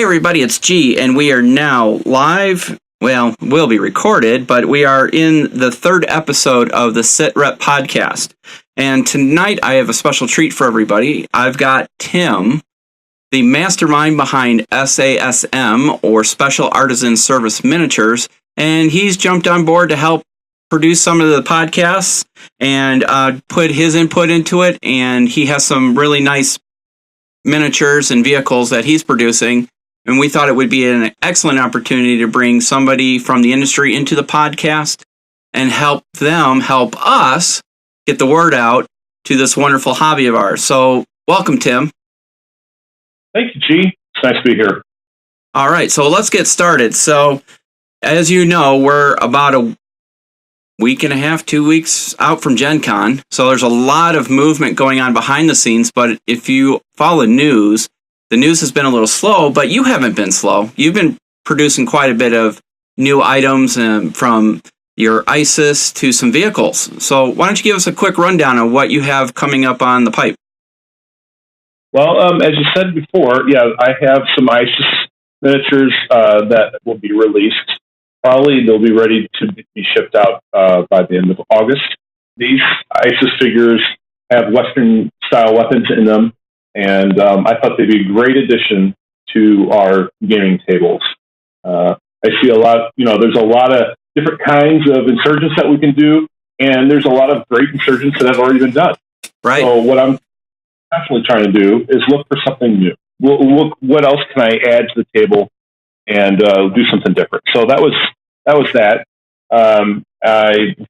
everybody, it's G, and we are now live. Well, we'll be recorded, but we are in the third episode of the Sit Rep podcast. And tonight I have a special treat for everybody. I've got Tim, the mastermind behind SASM, or Special Artisan Service Miniatures, and he's jumped on board to help produce some of the podcasts and put his input into it. And he has some really nice miniatures and vehicles that he's producing. And we thought it would be an excellent opportunity to bring somebody from the industry into the podcast and help them help us get the word out to this wonderful hobby of ours. So welcome, Tim. Thank you, G. It's nice to be here. All right, so let's get started. So as you know, we're about a week and a half, 2 weeks out from Gen Con. So there's a lot of movement going on behind the scenes. But if you follow the news has been a little slow, but you haven't been slow. You've been producing quite a bit of new items from your ISIS to some vehicles. So why don't you give us a quick rundown of what you have coming up on the pipe? Well, as you said before, I have some ISIS miniatures that will be released. Probably they'll be ready to be shipped out by the end of August. These ISIS figures have Western-style weapons in them, and I thought they'd be a great addition to our gaming tables. I see a lot, there's a lot of different kinds of insurgents that we can do, and there's a lot of great insurgents that have already been done. Right. So what I'm definitely trying to do is look for something new. Look, what else can I add to the table and do something different? So that was that.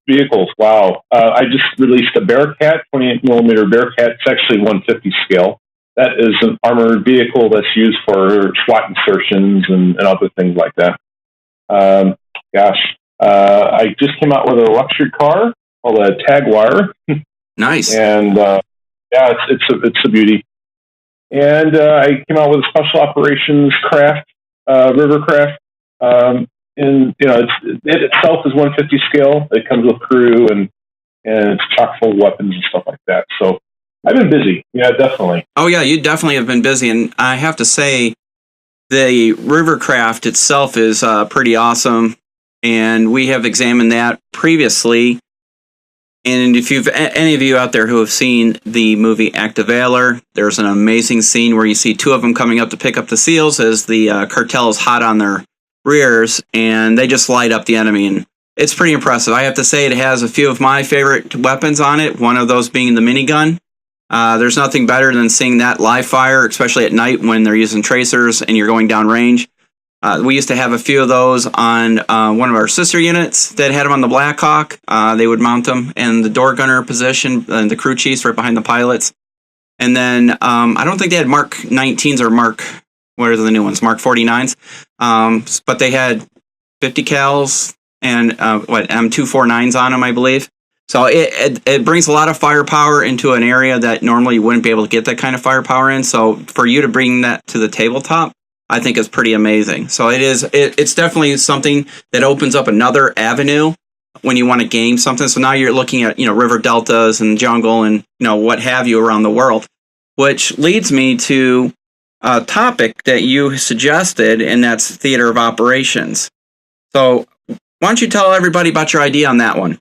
Vehicles, wow. I just released a Bearcat, 28 millimeter Bearcat. It's actually 150 scale. That is an armored vehicle that's used for SWAT insertions and other things like that. I just came out with a luxury car called a Tagwire. Nice. And it's a beauty. And I came out with a special operations craft, river craft. And it itself is 150 scale. It comes with crew and it's chock full of weapons and stuff like that. So I've been busy. Yeah, definitely. Oh yeah, you definitely have been busy, and I have to say, the Rivercraft itself is pretty awesome, and we have examined that previously. And if you've any of you out there who have seen the movie Act of Valor, there's an amazing scene where you see two of them coming up to pick up the SEALs as the cartel is hot on their rears, and they just light up the enemy, and it's pretty impressive. I have to say, it has a few of my favorite weapons on it, one of those being the minigun. There's nothing better than seeing that live fire, especially at night when they're using tracers and you're going down range. We used to have a few of those on one of our sister units that had them on the Blackhawk. They would mount them in the door gunner position, the crew chiefs right behind the pilots. And then I don't think they had Mark 19s or what are the new ones? Mark 49s. But they had 50 cals and M249s on them, I believe. So it brings a lot of firepower into an area that normally you wouldn't be able to get that kind of firepower in. So for you to bring that to the tabletop, I think is pretty amazing. So it's definitely something that opens up another avenue when you want to game something. So now you're looking at, river deltas and jungle and, what have you around the world, which leads me to a topic that you suggested, and that's theater of operations. So why don't you tell everybody about your idea on that one?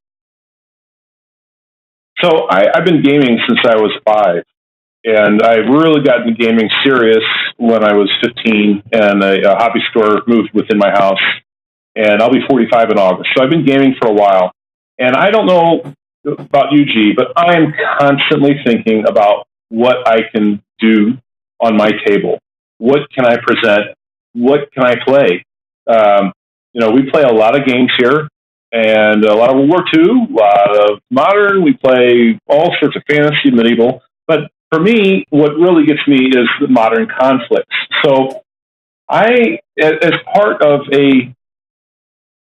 So I've been gaming since I was 5, and I really got into gaming serious when I was 15, and a hobby store moved within my house, and I'll be 45 in August. So I've been gaming for a while, and I don't know about you, G, but I'm constantly thinking about what I can do on my table. What can I present? What can I play? We play a lot of games here, and a lot of World War II, a lot of modern. We play all sorts of fantasy, medieval. But for me, what really gets me is the modern conflicts. So as part of a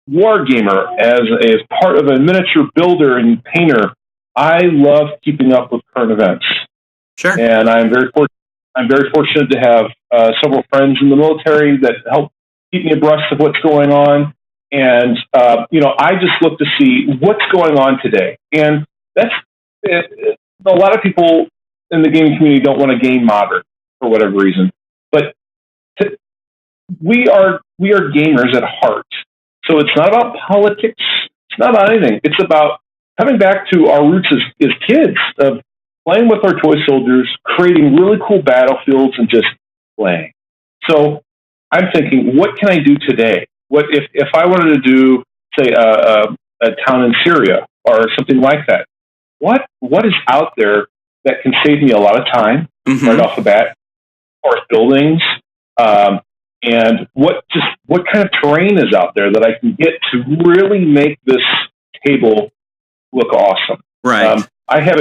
war gamer, as part of a miniature builder and painter, I love keeping up with current events. Sure. And I'm very fortunate to have several friends in the military that help keep me abreast of what's going on. And, I just look to see what's going on today. And that's a lot of people in the gaming community don't want to game modern for whatever reason. But we are gamers at heart. So it's not about politics. It's not about anything. It's about coming back to our roots as kids of playing with our toy soldiers, creating really cool battlefields, and just playing. So I'm thinking, what can I do today? What if I wanted to do, say, a town in Syria or something like that? What is out there that can save me a lot of time right off the bat, or buildings? And what kind of terrain is out there that I can get to really make this table look awesome? Right. I have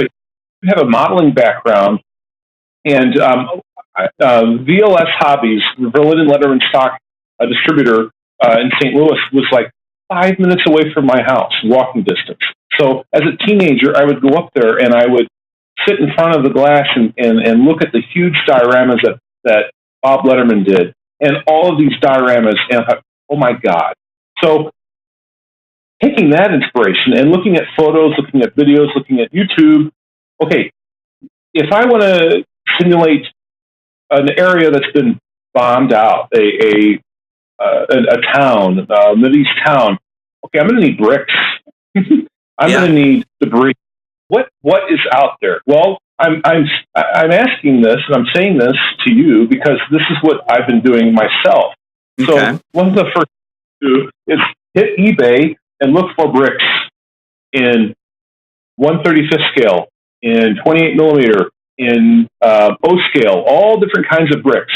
a modeling background, and VLS Hobbies, the Berlin and Letterman stock distributor in St. Louis, was like 5 minutes away from my house, walking distance. So as a teenager, I would go up there and I would sit in front of the glass and look at the huge dioramas that Bob Letterman did, and all of these dioramas, and I thought, oh my God. So taking that inspiration and looking at photos, looking at videos, looking at YouTube, okay, if I want to simulate an area that's been bombed out, a town, a Mideast town, okay, I'm going to need bricks. I'm going to need debris. What is out there? Well, I'm asking this, and I'm saying this to you because this is what I've been doing myself. Okay. So one of the first things to do is hit eBay and look for bricks in 1/35 scale, in 28 millimeter, in O scale, all different kinds of bricks,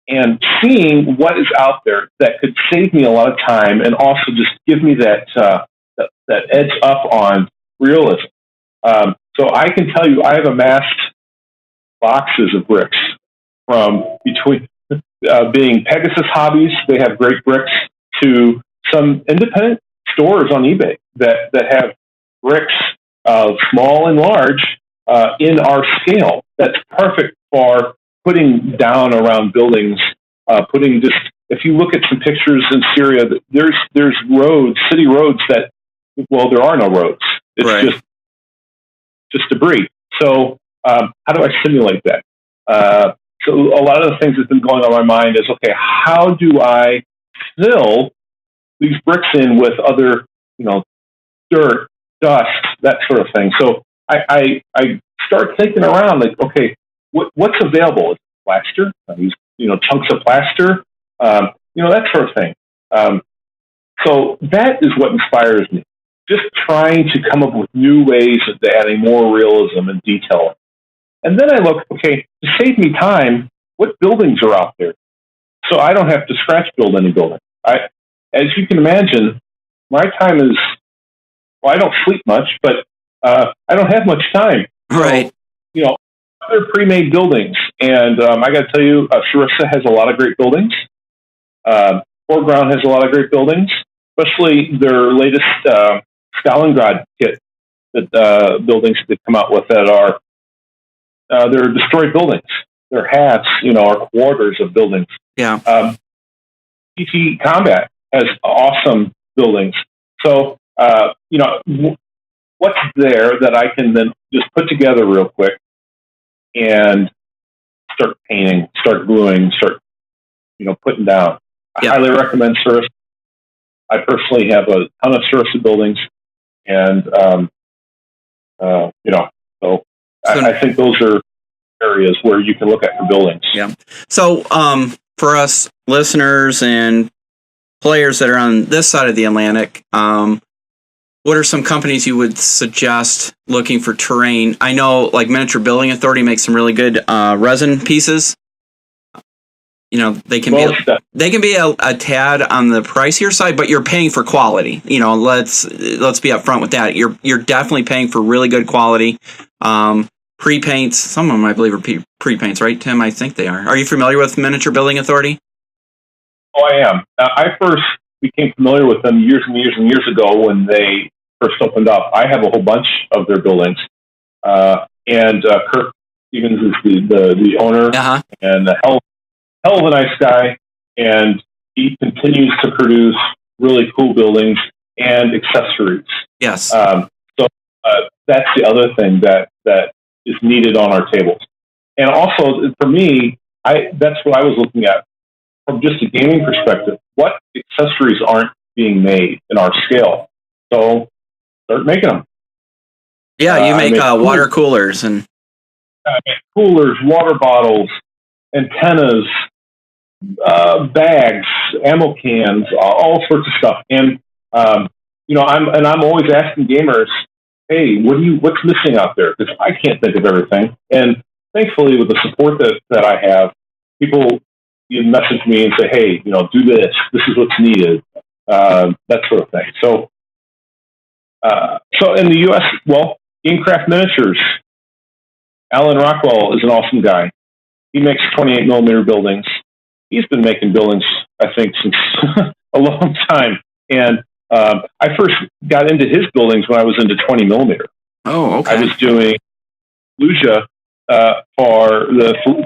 and seeing what is out there that could save me a lot of time and also just give me that edge up on realism. So I can tell you, I have amassed boxes of bricks from between being Pegasus Hobbies, they have great bricks, to some independent stores on eBay that have bricks, small and large, in our scale. That's perfect for putting down around buildings. If you look at some pictures in Syria, there's roads, city roads that, well, there are no roads. It's just debris. So how do I simulate that? So a lot of the things that's been going on in my mind is, okay, how do I fill these bricks in with other, dirt, dust, that sort of thing. So I start thinking around, like, okay, what's available? Is it plaster? Chunks of plaster, that sort of thing. So that is what inspires me. Just trying to come up with new ways of adding more realism and detail. And then I look, okay, to save me time, what buildings are out there? So I don't have to scratch build any building. As you can imagine, my time is, I don't sleep much, but I don't have much time. Right. So, other pre-made buildings. And I got to tell you, Sarissa has a lot of great buildings. Foreground has a lot of great buildings, especially their latest Stalingrad kit, that buildings that come out with that are they're destroyed buildings. They're halves, are quarters of buildings. Yeah. PT Combat has awesome buildings. So, what's there that I can then just put together real quick and start painting, start gluing, start, putting down. I highly recommend Sarissa. I personally have a ton of Sarissa buildings, and, so I think those are areas where you can look at for buildings. Yeah. So, for us listeners and players that are on this side of the Atlantic, what are some companies you would suggest looking for terrain? I know, like Miniature Building Authority makes some really good resin pieces. They can be a tad on the pricier side, but you're paying for quality. Let's be upfront with that. You're definitely paying for really good quality. Pre-paints, some of them I believe are pre-paints, right, Tim? I think they are. Are you familiar with Miniature Building Authority? Oh, I am. I first became familiar with them years and years and years ago when they first opened up. I have a whole bunch of their buildings. And Kirk Stevens is the owner, and a hell of a nice guy. And he continues to produce really cool buildings and accessories. Yes. So that's the other thing that is needed on our tables. And also, for me, that's what I was looking at. from just a gaming perspective, what accessories aren't being made in our scale? So start making them. Yeah, you make water coolers and coolers, water bottles, antennas, bags, ammo cans, all sorts of stuff. And I'm always asking gamers, hey, what's missing out there? Because I can't think of everything. And thankfully, with the support that I have, people message me and say, hey, do this. This is what's needed. That sort of thing. So in the U.S., well, Gamecraft Miniatures, Alan Rockwell is an awesome guy. He makes 28 millimeter buildings. He's been making buildings, I think, since a long time. And I first got into his buildings when I was into 20 millimeter. Oh, okay. I was doing Fallujah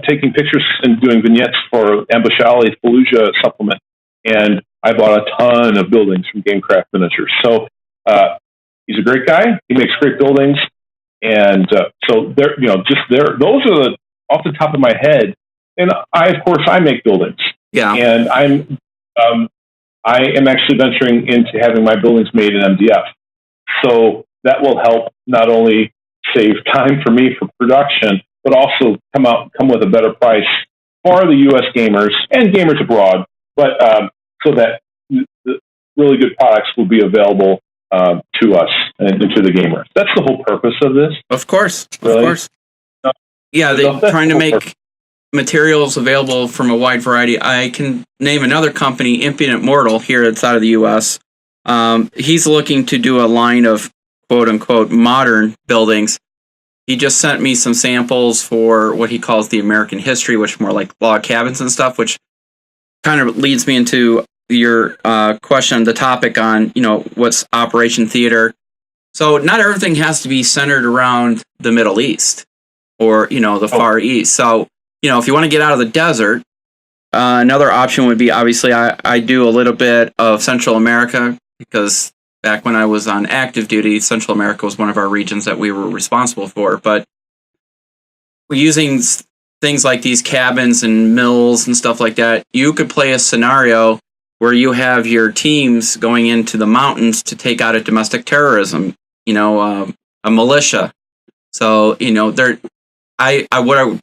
taking pictures and doing vignettes for Ambush Alley Fallujah supplement. And I bought a ton of buildings from Gamecraft Miniatures. So he's a great guy. He makes great buildings. And so they're, those are off the top of my head. And of course, I make buildings. Yeah. And I am actually venturing into having my buildings made in MDF. So that will help not only save time for me for production, but also come with a better price for the U.S. gamers and gamers abroad. But so that the really good products will be available to us and to the gamers. That's the whole purpose of this. Of course. Really? Of course. Yeah, they're trying to make materials available from a wide variety. I can name another company, Impudent Mortal, here outside of the U.S. He's looking to do a line of quote-unquote modern buildings. He just sent me some samples for what he calls the American history, which are more like log cabins and stuff, which kind of leads me into your question, the topic on, what's Operation Theater. So not everything has to be centered around the Middle East or, the Far East. So, if you want to get out of the desert, another option would be, obviously, I do a little bit of Central America, because back when I was on active duty, Central America was one of our regions that we were responsible for. But we're using things like these cabins and mills and stuff like that. You could play a scenario where you have your teams going into the mountains to take out a domestic terrorism, a militia. So, what I'm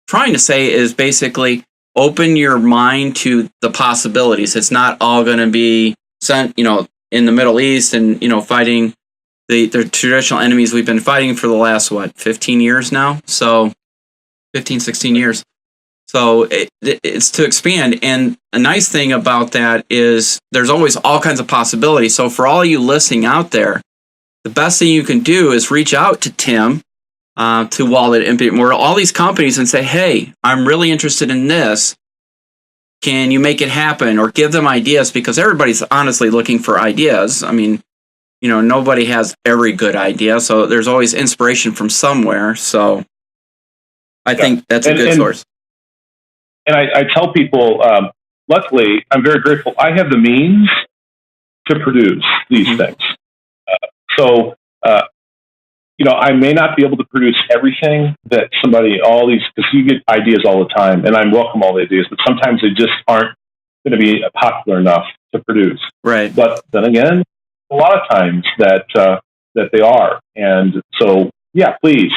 trying to say is basically open your mind to the possibilities. It's not all going to be sent, in the Middle East and, fighting the traditional enemies we've been fighting for the last, 15 years now? So 15, 16 years. So it's to expand. And a nice thing about that is there's always all kinds of possibilities. So for all you listening out there, the best thing you can do is reach out to Tim, to Wallet, Impudent Mortal, all these companies, and say, hey, I'm really interested in this. Can you make it happen? Or give them ideas, because everybody's honestly looking for ideas. I mean, nobody has every good idea. So there's always inspiration from somewhere. So I think that's a good source. And I tell people, luckily, I'm very grateful. I have the means to produce these things. I may not be able to produce everything that because you get ideas all the time, and I welcome all the ideas, but sometimes they just aren't going to be popular enough to produce. Right. But then again, a lot of times that they are. And so, yeah, please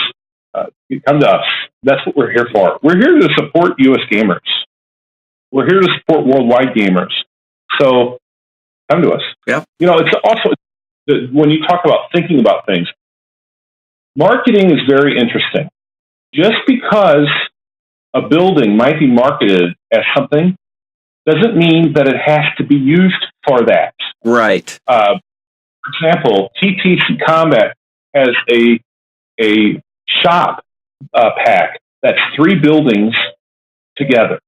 come to us. That's what we're here for. We're here to support U.S. gamers. We're here to support worldwide gamers. So come to us. Yeah. It's also, when you talk about thinking about things, marketing is very interesting. Just because a building might be marketed as something doesn't mean that it has to be used for that. Right. For example, TTC Combat has a shop pack that's 3 buildings together.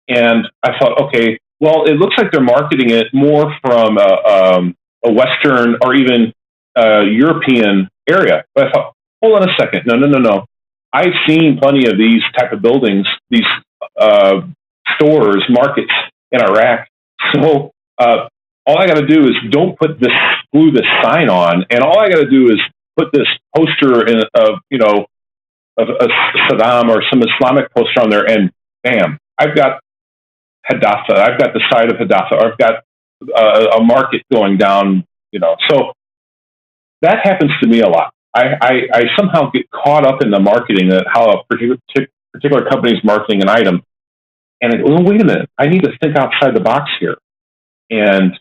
And I thought, okay, well, it looks like they're marketing it more from a Western or even European area. But I thought, hold on a second. No. I've seen plenty of these type of buildings, these stores, markets in Iraq. So all I got to do is glue this sign on, and all I got to do is put this poster of Saddam or some Islamic poster on there, and bam, I've got Hadassah. I've got the side of Hadassah. Or I've got a market going down. So that happens to me a lot. I somehow get caught up in the marketing, how a particular company is marketing an item, and I go, well, wait a minute, I need to think outside the box here and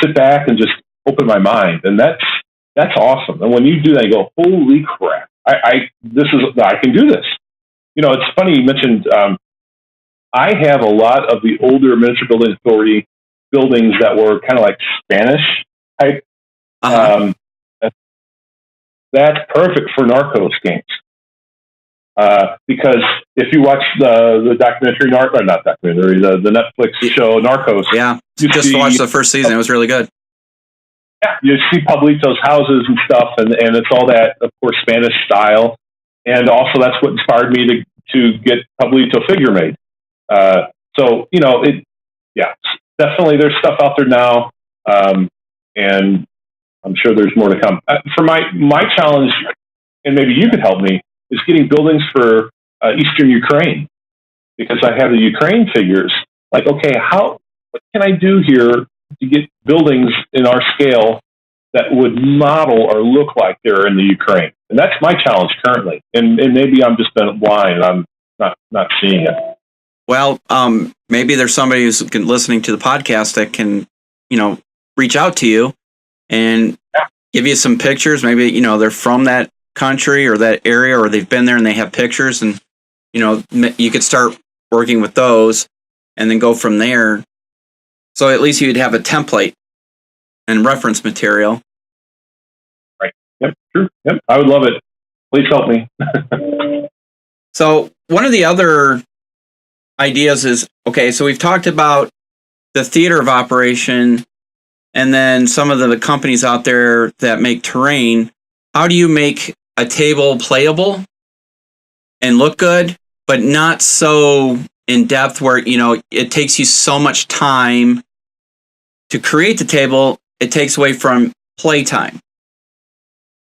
sit back and just open my mind, and that's awesome. And when you do that, you go, holy crap, I can do this. It's funny you mentioned. I have a lot of the older Miniature Building Authority buildings that were kind of like Spanish type. Uh-huh. That's perfect for Narcos games. Because if you watch the documentary, the Netflix show Narcos. Yeah, just watched the first season. It was really good. Yeah, you see Pablito's houses and stuff, and it's all that, of course, Spanish style. And also that's what inspired me to get Pablito figure made. So, definitely there's stuff out there now. And I'm sure there's more to come. For my challenge, and maybe you could help me, is getting buildings for Eastern Ukraine, because I have the Ukraine figures. Like, okay, what can I do here to get buildings in our scale that would model or look like they're in the Ukraine? And that's my challenge currently. And maybe I'm just blind and I'm not seeing it. Well, maybe there's somebody who's listening to the podcast that can, reach out to you and give you some pictures. Maybe, they're from that country or that area, or they've been there and they have pictures, and, you could start working with those and then go from there. So at least you'd have a template and reference material. Right. Yep. True. Yep. I would love it. Please help me. So one of the other ideas is, okay, so we've talked about the theater of operation and then some of the companies out there that make terrain. How do you make a table playable and look good, but not so in depth where, it takes you so much time to create the table, it takes away from playtime.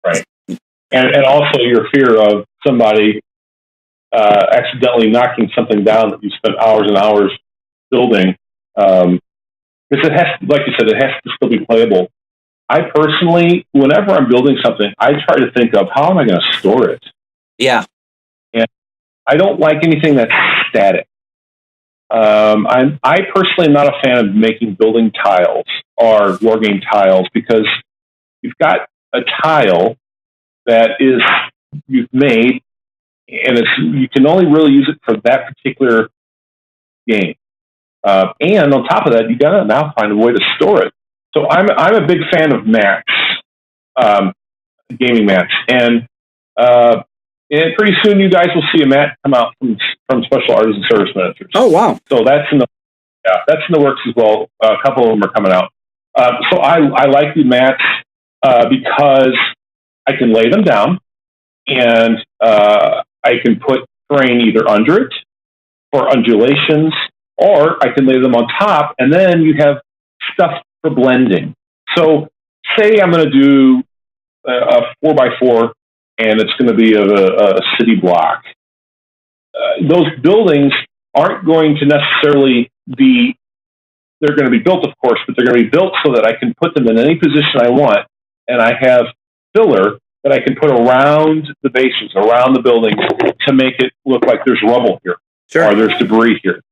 Right. And also your fear of somebody accidentally knocking something down that you spent hours and hours building. Because it has, like you said, it has to still be playable. I personally, whenever I'm building something, I try to think of how am I going to store it? Yeah. And I don't like anything that's static. I personally am not a fan of making building tiles or wargame tiles, because you've got a tile that you've made, and you can only really use it for that particular game. And on top of that, you got to now find a way to store it. So I'm a big fan of mats, gaming mats, and pretty soon you guys will see a mat come out from Special Artisan Service Miniatures. Oh wow! So that's in the works as well. A couple of them are coming out. So I like the mats because I can lay them down, and I can put terrain either under it for undulations, or I can lay them on top, and then you have stuff for blending. So say I'm going to do a 4x4, and it's going to be a city block. Those buildings aren't going to necessarily be, they're going to be built, of course, but they're going to be built so that I can put them in any position I want, and I have filler that I can put around the bases, around the buildings, to make it look like there's rubble here, or there's debris here.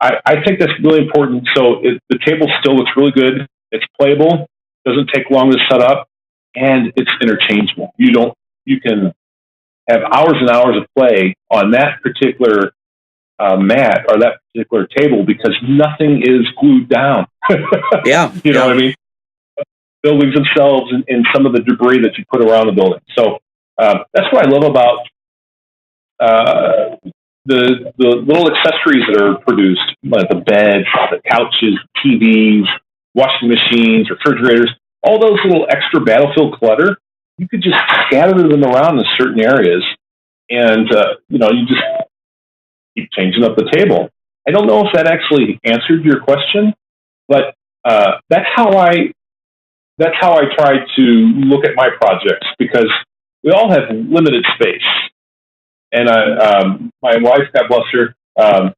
I think that's really important. So the table still looks really good. It's playable, doesn't take long to set up, and it's interchangeable. You can have hours and hours of play on that particular mat or that particular table, because nothing is glued down. Yeah. You know what I mean? Buildings themselves and some of the debris that you put around the building. So that's what I love about the little accessories that are produced, like the beds, the couches, TVs, washing machines, refrigerators, all those little extra battlefield clutter. You could just scatter them around in certain areas, and you just keep changing up the table. I don't know if that actually answered your question, but that's how I try to look at my projects, because we all have limited space. And my wife, God bless her,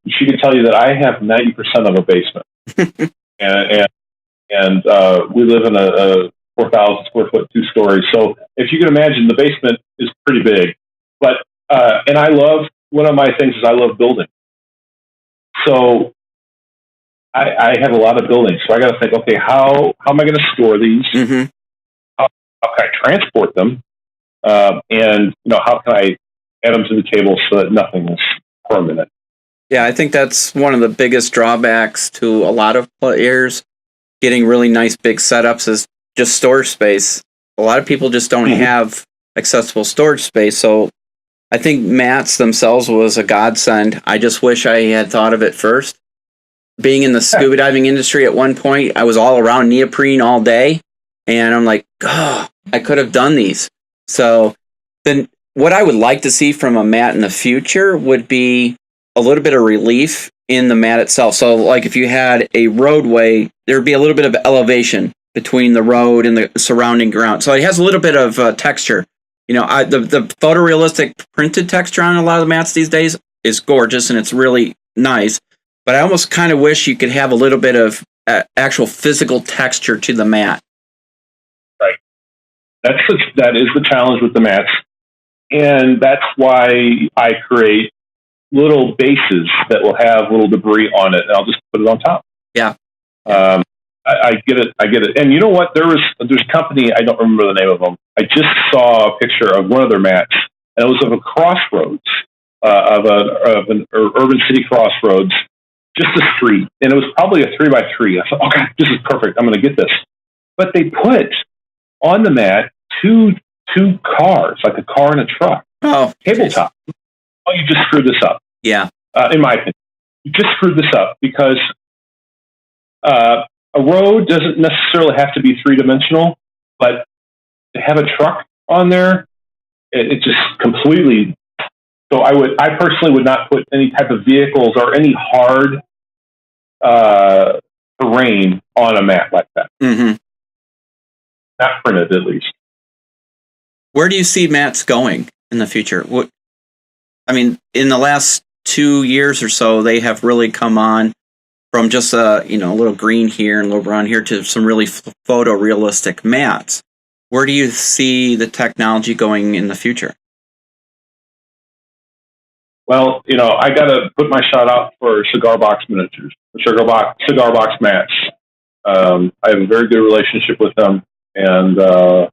she could tell you that I have 90% of a basement, and we live in a 4,000 square foot 2-story. So if you can imagine, the basement is pretty big. But and one of my things is I love building. So I have a lot of buildings. So I got to think, okay, how am I going to store these? Mm-hmm. How can I transport them? And how can I add them to the table so that nothing is permanent? Yeah, I think that's one of the biggest drawbacks to a lot of players getting really nice big setups is just storage space. A lot of people just don't have accessible storage space. So I think mats themselves was a godsend. I just wish I had thought of it first. Being in the scuba diving industry at one point, I was all around neoprene all day. And I'm like, oh, I could have done these. So then what I would like to see from a mat in the future would be a little bit of relief in the mat itself. So like if you had a roadway, there would be a little bit of elevation between the road and the surrounding ground. So it has a little bit of texture. The photorealistic printed texture on a lot of the mats these days is gorgeous and it's really nice. But I almost kind of wish you could have a little bit of actual physical texture to the mat. Right. That is the challenge with the mats. And that's why I create little bases that will have little debris on it, and I'll just put it on top. Yeah. I get it. And you know what? There's a company, I don't remember the name of them. I just saw a picture of one of their mats, and it was of a crossroads, of an urban city crossroads, just a street. And it was probably a 3x3. I thought, oh God, this is perfect. I'm going to get this. But they put on the mat two cars, like a car and a truck. Oh, tabletop. Oh, you just screwed this up. Yeah. In my opinion, you just screwed this up because a road doesn't necessarily have to be 3-dimensional, but to have a truck on there, it just completely. So I personally would not put any type of vehicles or any hard terrain on a mat like that. Mm-hmm. Not printed, at least. Where do you see mats going in the future? In the last 2 years or so, they have really come on from just a little green here and a little brown here to some really photorealistic mats. Where do you see the technology going in the future? Well, I got to put my shout out for Cigar Box Miniatures, Cigar Box Mats. I have a very good relationship with them, and they're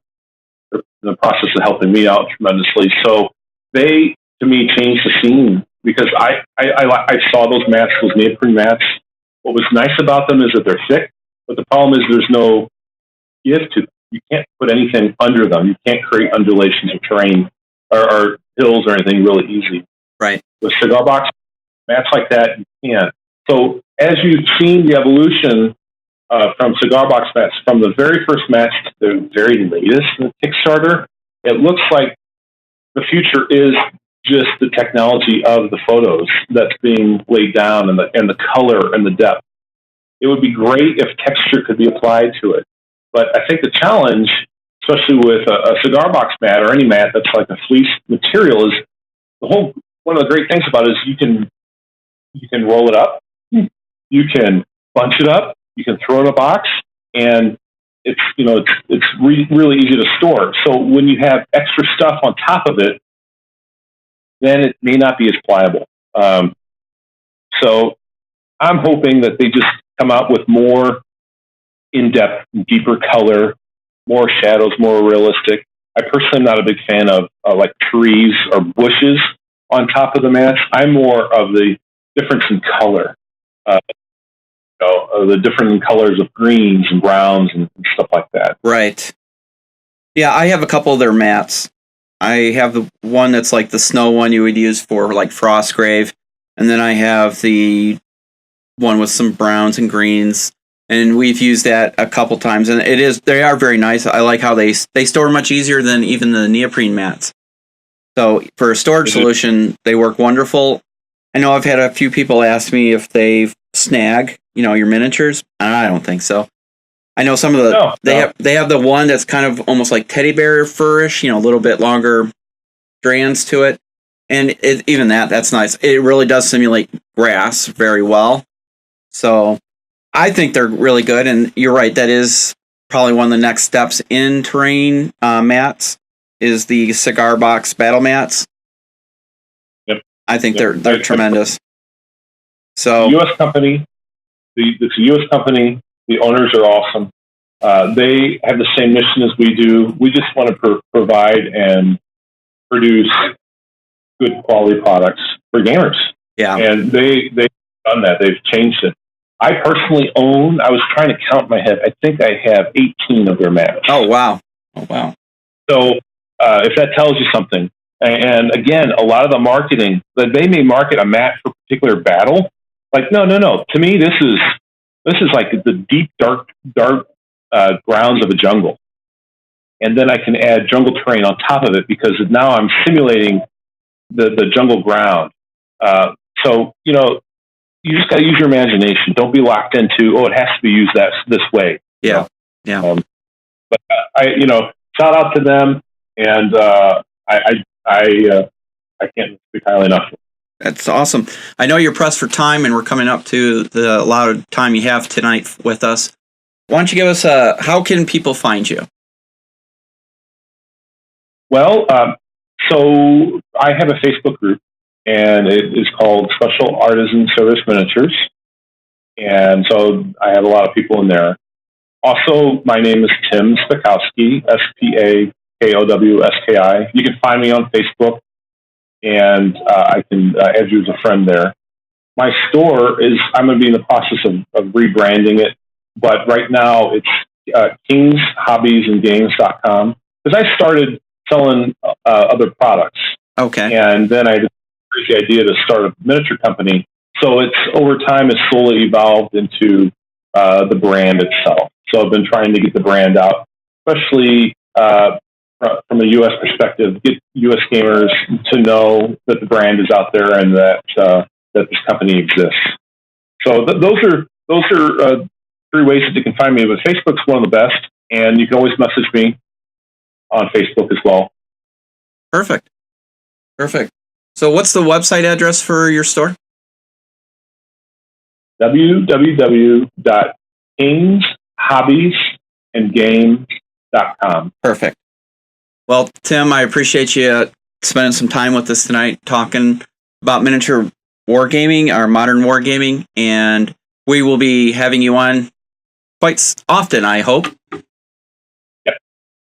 in the process of helping me out tremendously. So they, to me, changed the scene because I saw those mats, those neoprene mats. What was nice about them is that they're thick, but the problem is there's no give to them. You can't put anything under them. You can't create undulations of terrain or hills or anything really easy. Right. With cigar box mats like that, you can't. So as you've seen the evolution from cigar box mats, from the very first mats to the very latest in the Kickstarter, it looks like the future is just the technology of the photos that's being laid down and the color and the depth. It would be great if texture could be applied to it. But I think the challenge, especially with a cigar box mat or any mat that's like a fleece material, is one of the great things about it is you can roll it up, you can bunch it up, you can throw it in a box, and it's really easy to store. So when you have extra stuff on top of it, then it may not be as pliable. So I'm hoping that they just come out with more in-depth, deeper color, more shadows, more realistic. I personally am not a big fan of like trees or bushes on top of the mats. I'm more of the difference in color, the different colors of greens and browns and stuff like that. Right. Yeah, I have a couple of their mats. I have the one that's like the snow one you would use for like Frostgrave, and then I have the one with some browns and greens, and we've used that a couple times, and they are very nice. I like how they store much easier than even the neoprene mats. So for a storage solution, they work wonderful. I know I've had a few people ask me if they snag, your miniatures. I don't think so. I know some of the they have the one that's kind of almost like teddy bear furish, a little bit longer strands to it, And even that's nice. It really does simulate grass very well. So I think they're really good. And you're right. That is probably one of the next steps in terrain mats is the cigar box battle mats. Yep. I think they're tremendous. So U.S. company, it's a U.S. company. The owners are awesome. They have the same mission as we do. We just want to provide and produce good quality products for gamers. Yeah. And they've done that. They've changed it. I personally own, I was trying to count in my head, I think I have 18 of their mats. Oh, wow. So if that tells you something, and again, a lot of the marketing, that they may market a mat for a particular battle. Like, no. To me, this is like the deep, dark grounds of a jungle. And then I can add jungle terrain on top of it because now I'm simulating the jungle ground. So, you just got to use your imagination. Don't be locked into, it has to be used this way. Yeah. But shout out to them, and I can't speak highly enough. That's awesome. I know you're pressed for time, and we're coming up to the allotted time you have tonight with us. Why don't you give us how can people find you? Well, so I have a Facebook group, and it is called Special Artisan Service Miniatures. And so I have a lot of people in there. Also, my name is Tim Spakowski, Spakowski. You can find me on Facebook, and I can add you as a friend there. My store I'm going to be in the process of rebranding it, but right now it's kingshobbiesandgames.com, because I started selling other products. Okay. And then I had the idea to start a miniature company. So over time, it's slowly evolved into the brand itself. So I've been trying to get the brand out, especially from a U.S. perspective, get U.S. gamers to know that the brand is out there and that this company exists. So those are three ways that you can find me. But Facebook's one of the best, and you can always message me on Facebook as well. Perfect. So what's the website address for your store? www.kingshobbiesandgames.com. Perfect. Well, Tim, I appreciate you spending some time with us tonight talking about miniature wargaming, or modern wargaming, and we will be having you on quite often, I hope. Yep.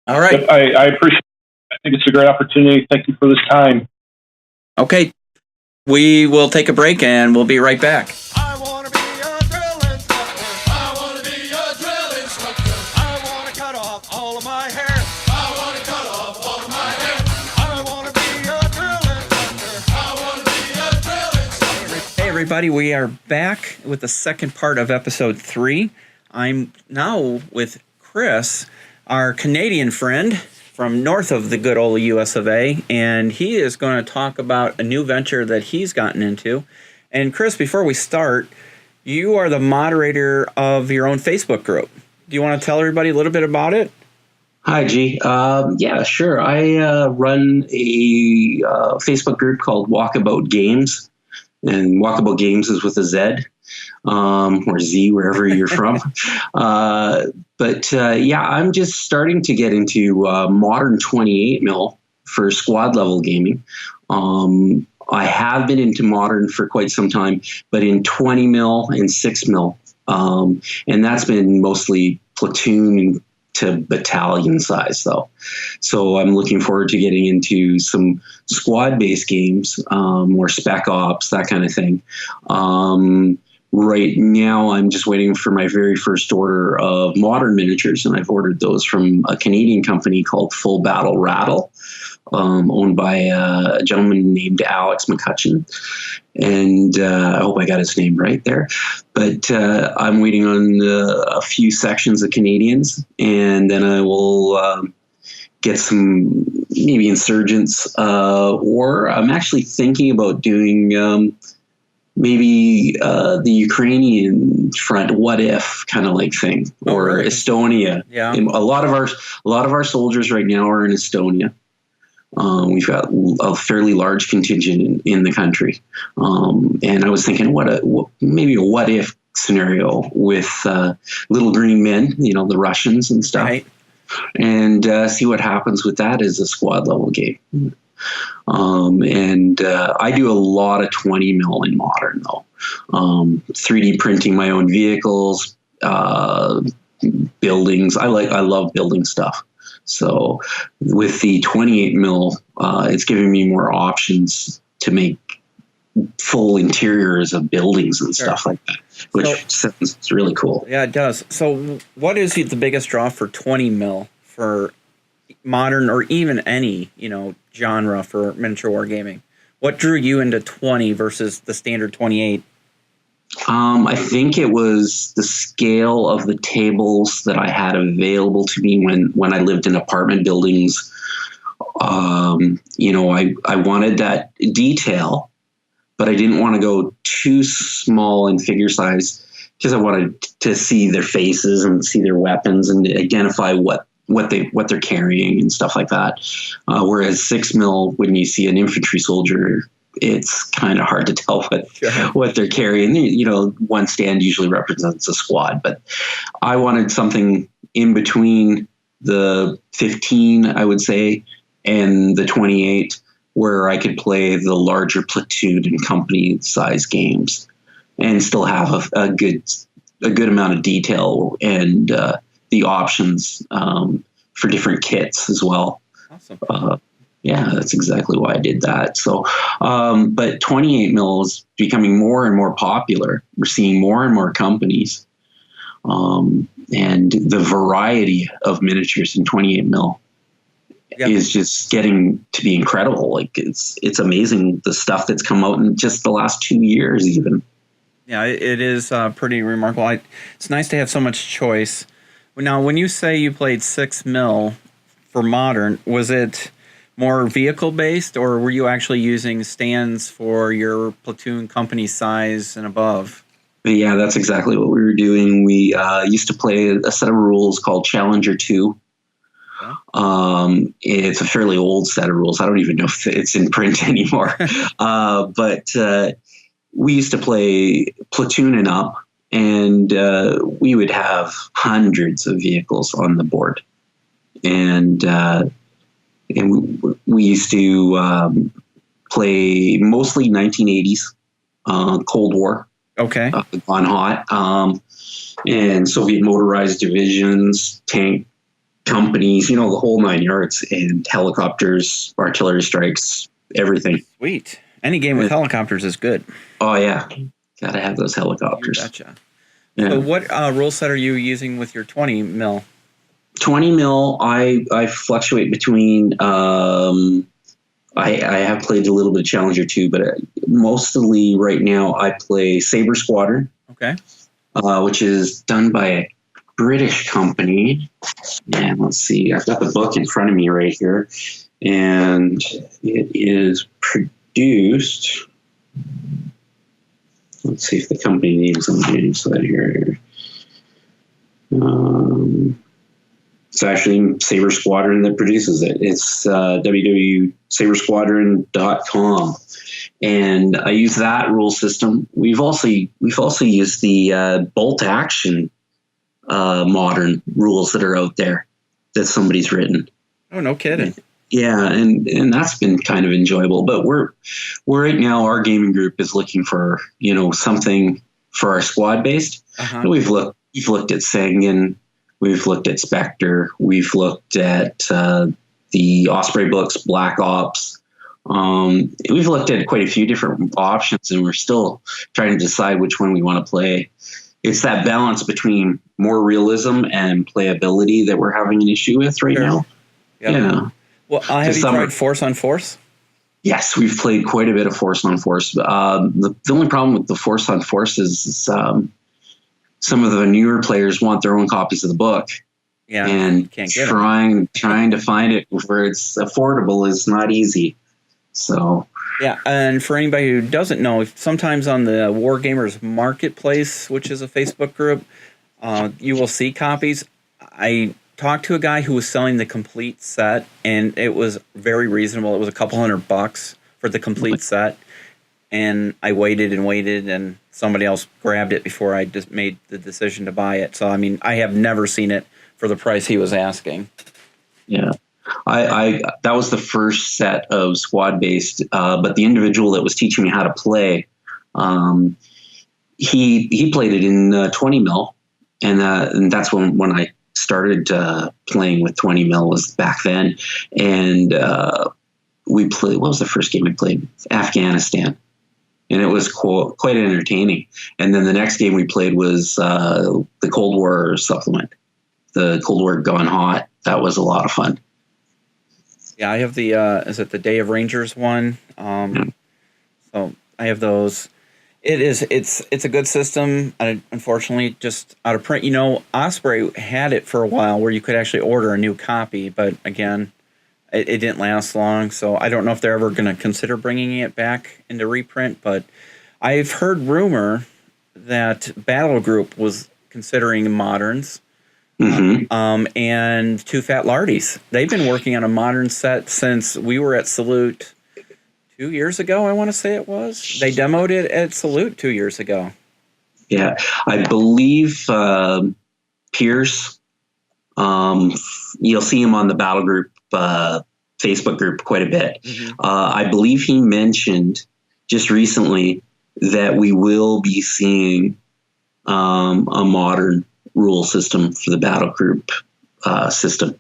All right. Yep, I appreciate it. I think it's a great opportunity. Thank you for this time. Okay. We will take a break, and we'll be right back. I want to be a drill instructor. I want to be a drill instructor. I want to cut off all of my hair. I want to cut off all of my hair. I want to be a drill instructor. I want to be a drill instructor. Hey, everybody. We are back with the second part of episode 3. I'm now with Chris, our Canadian friend from north of the good old US of A, and he is going to talk about a new venture that he's gotten into. And Chris, before we start, you are the moderator of your own Facebook group. Do you want to tell everybody a little bit about it? Hi, G. Yeah, sure. I run a Facebook group called Walkabout Games, and Walkabout Games is with a Z. Or Z, wherever you're from. But I'm just starting to get into modern 28 mil for squad level gaming. I have been into modern for quite some time, but in 20 mil and 6 mil. And that's been mostly platoon to battalion size, though. So I'm looking forward to getting into some squad-based games, or spec ops, that kind of thing. Right now, I'm just waiting for my very first order of modern miniatures, and I've ordered those from a Canadian company called Full Battle Rattle, owned by a gentleman named Alex McCutcheon. And I hope I got his name right there. But I'm waiting on a few sections of Canadians, and then I will get some maybe insurgents, or I'm actually thinking about doing maybe the Ukrainian front, what if kind of like thing, or Estonia. Yeah. And a lot of our soldiers right now are in Estonia. We've got a fairly large contingent in the country. And I was thinking, maybe a what if scenario with little green men, the Russians and stuff, Right. and see what happens with that as a squad level game. And I do a lot of 20 mil in Modern, though. 3D printing my own vehicles, buildings. I love building stuff. So with the 28 mil, it's giving me more options to make full interiors of buildings and stuff like that, which sounds really cool. Yeah, it does. So what is the biggest draw for 20 mil for Modern, or even any, genre for miniature wargaming? What drew you into 20 versus the standard 28? I think it was the scale of the tables that I had available to me when I lived in apartment buildings. I wanted that detail, but I didn't want to go too small in figure size because I wanted to see their faces and see their weapons and identify what they're carrying and stuff like that. Whereas 6 mil, when you see an infantry soldier, it's kind of hard to tell what they're carrying. One stand usually represents a squad, but I wanted something in between the 15, I would say, and the 28, where I could play the larger platoon and company size games and still have a good amount of detail and the options for different kits as well. Awesome. Yeah, that's exactly why I did that. So, but 28 mil is becoming more and more popular. We're seeing more and more companies, and the variety of miniatures in 28 mil is just getting to be incredible. Like it's amazing the stuff that's come out in just the last 2 years, even. Yeah, it is pretty remarkable. It's nice to have so much choice. Now, when you say you played 6 mil for Modern, was it more vehicle based, or were you actually using stands for your platoon company size and above? Yeah, that's exactly what we were doing. We used to play a set of rules called Challenger 2. It's a fairly old set of rules. I don't even know if it's in print anymore. But we used to play platoon and up, and we would have hundreds of vehicles on the board. And we used to play mostly 1980s, Cold War. Okay. Gone hot. And Soviet motorized divisions, tank companies, the whole 9 yards, and helicopters, artillery strikes, everything. Sweet. Any game with helicopters is good. Oh, yeah. Got to have those helicopters. Gotcha. Yeah. So what rule set are you using with your 20 mil? 20 mil, I fluctuate between, I have played a little bit of Challenger 2, but mostly right now I play Sabre Squadron. Okay. Which is done by a British company. And let's see, I've got the book in front of me right here. And it is produced. Let's see if the company name's on the inside here. It's actually Sabre Squadron that produces it. It's www.sabersquadron.com. And I use that rule system. We've also used the bolt action Modern rules that are out there that somebody's written. Oh, no kidding. Yeah, and that's been kind of enjoyable. But we're right now, our gaming group is looking for something for our squad based. Uh-huh. We've looked at Sangan, we've looked at Spectre, we've looked at the Osprey books, Black Ops. We've looked at quite a few different options, and we're still trying to decide which one we want to play. It's that balance between more realism and playability that we're having an issue with right now. Yeah. Well, have you tried Force on Force? Yes, we've played quite a bit of Force on Force. The only problem with the Force on Force is some of the newer players want their own copies of the book. Yeah, and can't get trying to find it where it's affordable is not easy. So yeah, and for anybody who doesn't know, sometimes on the Wargamers Marketplace, which is a Facebook group, you will see copies. I talked to a guy who was selling the complete set, and it was very reasonable. It was a couple $100 for the complete set, and I waited and waited, and somebody else grabbed it before I just made the decision to buy it. So I mean, I have never seen it for the price he was asking. Yeah. I that was the first set of squad based, but the individual that was teaching me how to play, he played it in 20 mil, and that's when I started playing with 20 mil was back then, and we played. What was the first game we played? Afghanistan, and it was quite entertaining. And then the next game we played was the Cold War supplement, the Cold War Gone Hot. That was a lot of fun. Yeah, I have the is it the Day of Rangers one? So I have those. It's a good system. Unfortunately, just out of print. You know, Osprey had it for a while where you could actually order a new copy, but again, it didn't last long. So I don't know if they're ever going to consider bringing it back into reprint. But I've heard rumor that Battle Group was considering moderns. Mm-hmm. And Two Fat Lardies. They've been working on a modern set since we were at Salute 2 years ago, I want to say it was. They demoed it at Salute 2 years ago. Yeah, I believe Pierce, you'll see him on the Battle Group Facebook group quite a bit. Mm-hmm. I believe he mentioned just recently that we will be seeing a modern rule system for the Battle Group system.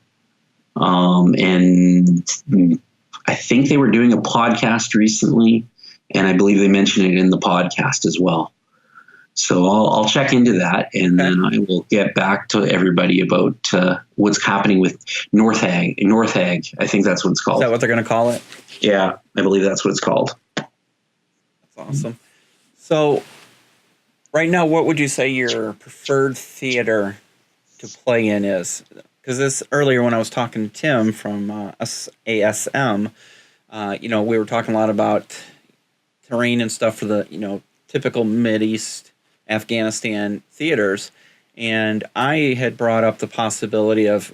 And I think they were doing a podcast recently, and I believe they mentioned it in the podcast as well. So I'll check into that, and then I will get back to everybody about what's happening with North Hag. I think that's what it's called. Is that what they're going to call it? Yeah, I believe that's what it's called. That's awesome. So right now, what would you say your preferred theater to play in is? Because this earlier when I was talking to Tim from ASM, we were talking a lot about terrain and stuff for the, typical Mideast Afghanistan theaters. And I had brought up the possibility of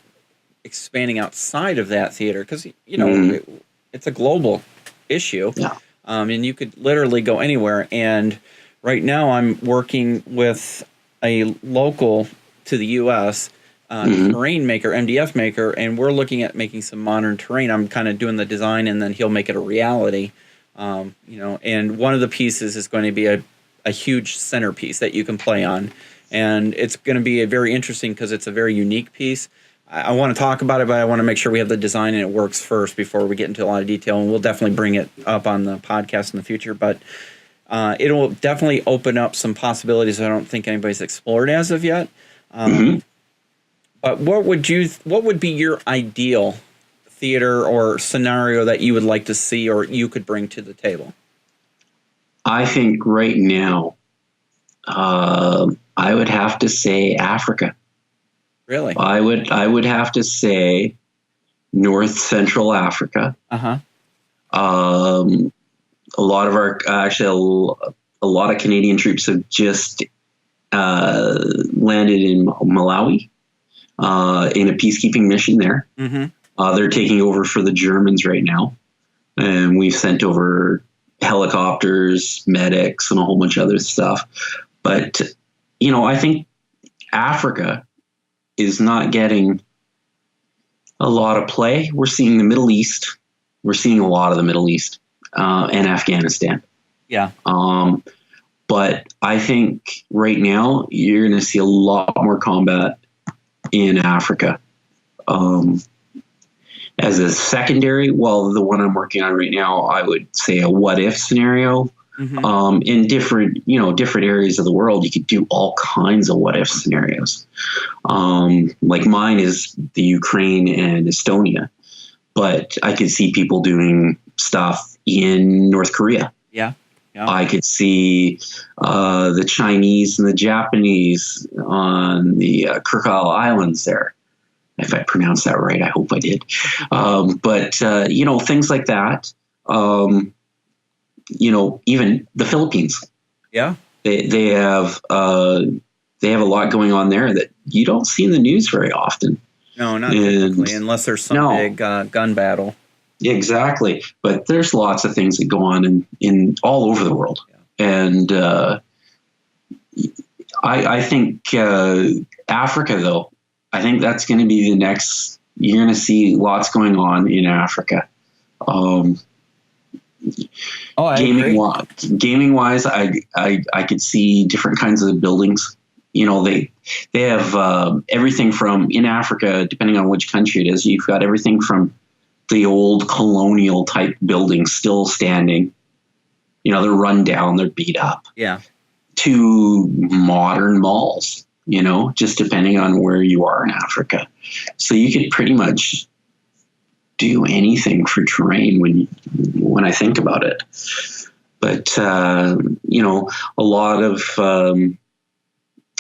expanding outside of that theater because, it's a global issue. Yeah. And you could literally go anywhere. And right now I'm working with a local to the U.S., terrain maker, MDF maker, and we're looking at making some modern terrain. I'm kind of doing the design, and then he'll make it a reality. And one of the pieces is going to be a huge centerpiece that you can play on, and it's going to be very interesting because it's a very unique piece. I want to talk about it, but I want to make sure we have the design and it works first before we get into a lot of detail, and we'll definitely bring it up on the podcast in the future. But it'll definitely open up some possibilities I don't think anybody's explored as of yet. But what would be your ideal theater or scenario that you would like to see or you could bring to the table? I think right now, I would have to say Africa. Really? I would have to say North Central Africa. Uh-huh. A lot of a lot of Canadian troops have just landed in Malawi in a peacekeeping mission there. Mm-hmm. They're taking over for the Germans right now, and we've sent over helicopters, medics, and a whole bunch of other stuff. But I think Africa is not getting a lot of play. We're seeing the Middle East. We're seeing a lot of the Middle East and Afghanistan. Yeah. But I think right now you're going to see a lot more combat in Africa. As a secondary, the one I'm working on right now, I would say a what if scenario. Mm-hmm. In different areas of the world, you could do all kinds of what if scenarios. Like mine is the Ukraine and Estonia, but I could see people doing stuff in North Korea. Yeah. I could see the Chinese and the Japanese on the Kuril Islands there. If I pronounced that right, I hope I did. But things like that. Even the Philippines. Yeah. They have a lot going on there that you don't see in the news very often. No, not And typically, unless there's some no. big gun battle. Exactly. But there's lots of things that go on in all over the world. Yeah. And I think Africa, though, I think that's going to be the next. You're going to see lots going on in Africa. I agree. Gaming wise, I could see different kinds of buildings. You know, they have everything from in Africa, depending on which country it is. You've got everything from the old colonial type buildings still standing. You know, they're run down, they're beat up. Yeah. To modern malls. You know, just depending on where you are in Africa. So you could pretty much do anything for terrain when I think about it. But you know, a lot of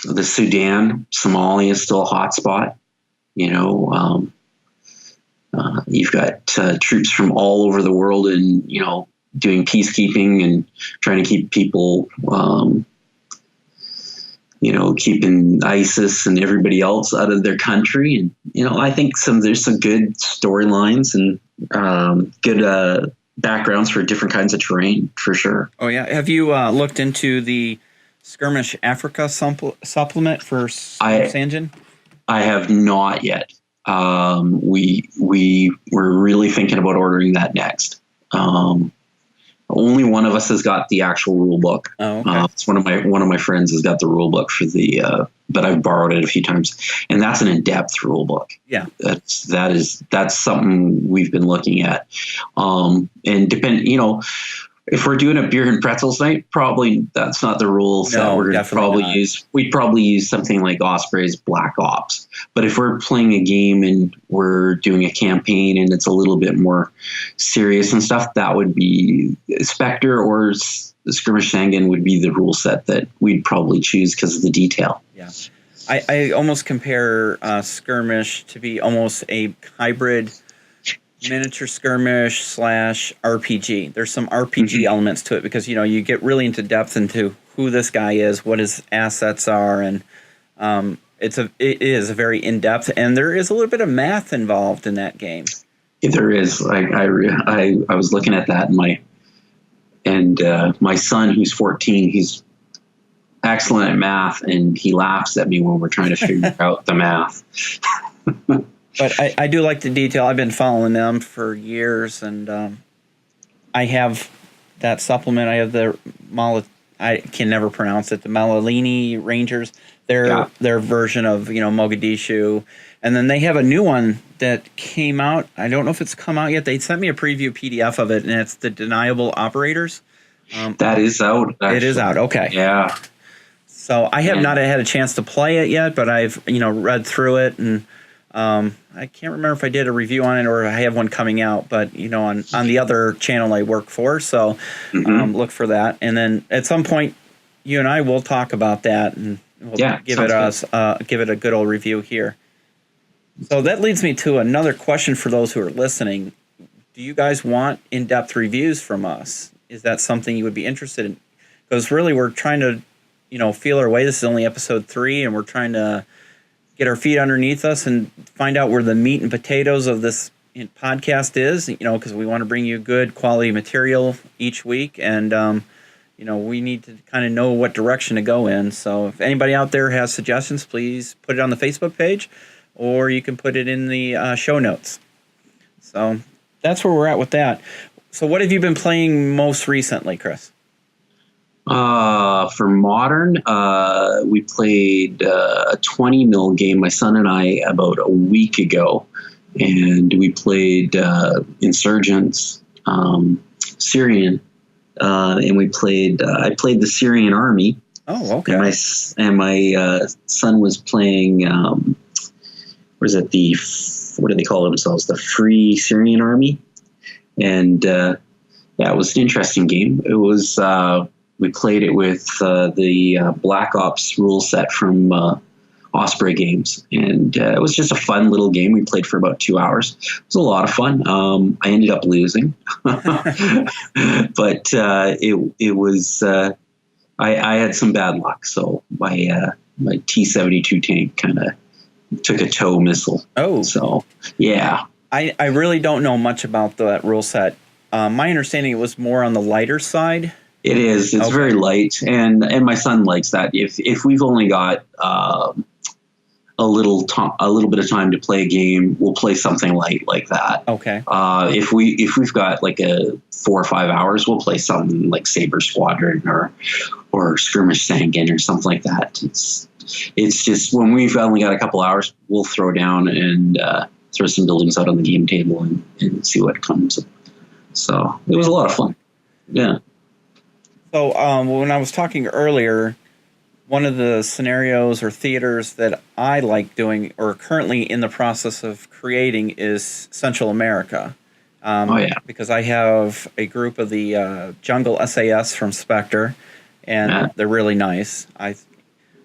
the Sudan, Somalia is still a hot spot. You know, you've got troops from all over the world, and you know, doing peacekeeping and trying to keep people. You know, keeping ISIS and everybody else out of their country. And, you know, I think there's some good storylines and good backgrounds for different kinds of terrain, for sure. Oh, yeah. Have you looked into the Skirmish Africa supplement for Sanjin? I have not yet. We were really thinking about ordering that next. Only one of us has got the actual rule book. Oh, okay. It's one of my friends has got the rule book for the, but I've borrowed it a few times, and that's an in-depth rule book. Yeah, that's something we've been looking at. And you know, if we're doing a beer and pretzels night, probably that's not the rules that we're going to probably use. We'd probably use something like Osprey's Black Ops. But if we're playing a game and we're doing a campaign and it's a little bit more serious and stuff, that would be Spectre or Skirmish Sangan would be the rule set that we'd probably choose because of the detail. Yeah. I almost compare Skirmish to be almost a hybrid miniature skirmish / RPG. There's some RPG elements to it because, you know, you get really into depth into who this guy is, what his assets are, and it is a very in-depth, and there is a little bit of math involved in that game. There is. I was looking at that, my son, who's 14, he's excellent at math, and he laughs at me when we're trying to figure out the math. But I do like the detail. I've been following them for years, and I have that supplement. I have I can never pronounce it. The Malalini Rangers. Their version of, you know, Mogadishu, and then they have a new one that came out. I don't know if it's come out yet. They sent me a preview PDF of it, and it's the Deniable Operators. That is out. Actually. It is out. Okay. Yeah. So I have not had a chance to play it yet, but I've, you know, read through it, and I can't remember if I did a review on it or I have one coming out, but, you know, on the other channel I work for. So look for that. And then at some point, you and I will talk about that, and we'll give it a good old review here. So that leads me to another question for those who are listening. Do you guys want in-depth reviews from us? Is that something you would be interested in? Because really we're trying to, you know, feel our way. This is only episode 3, and we're trying to get our feet underneath us and find out where the meat and potatoes of this podcast is, you know, because we want to bring you good quality material each week. And, you know, we need to kind of know what direction to go in. So if anybody out there has suggestions, please put it on the Facebook page, or you can put it in the show notes. So that's where we're at with that. So what have you been playing most recently, Chris? For Modern, we played a 20 mil game, my son and I, about a week ago, and we played Insurgents, Syrian, and we played. I played the Syrian Army. Oh, okay. And my son was playing. What do they call themselves? The Free Syrian Army, and it was an interesting game. It was. We played it with the Black Ops rule set from Osprey Games, and it was just a fun little game. We played for about 2 hours. It was a lot of fun. I ended up losing, but it was. I had some bad luck, so my T-72 tank kind of took a tow missile. Oh, So yeah, I really don't know much about that rule set. My understanding it was more on the lighter side. it is. It's Okay. very light, and my son likes that. If we've only got a little bit of time to play a game, we'll play something light like that. Okay. If we've got like a 4 or 5 hours, we'll play something like Saber Squadron or Skirmish Sangan or something like that. It's just when we've only got a couple hours, we'll throw down and throw some buildings out on the game table and see what comes. So it was a lot of fun. Yeah. So when I was talking earlier, one of the scenarios or theaters that I like doing or currently in the process of creating is Central America. Because I have a group of the Jungle SAS from Spectre, and they're really nice.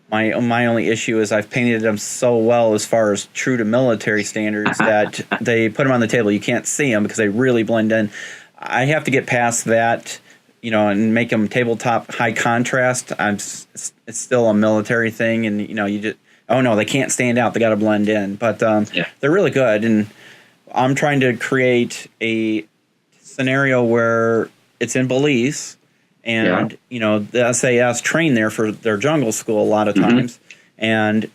My only issue is I've painted them so well as far as true to military standards that they put them on the table. You can't see them because they really blend in. I have to get past that, and make them tabletop high contrast. It's still a military thing, and you just they can't stand out. They got to blend in, but they're really good. And I'm trying to create a scenario where it's in Belize. And, the SAS train there for their jungle school a lot of times. And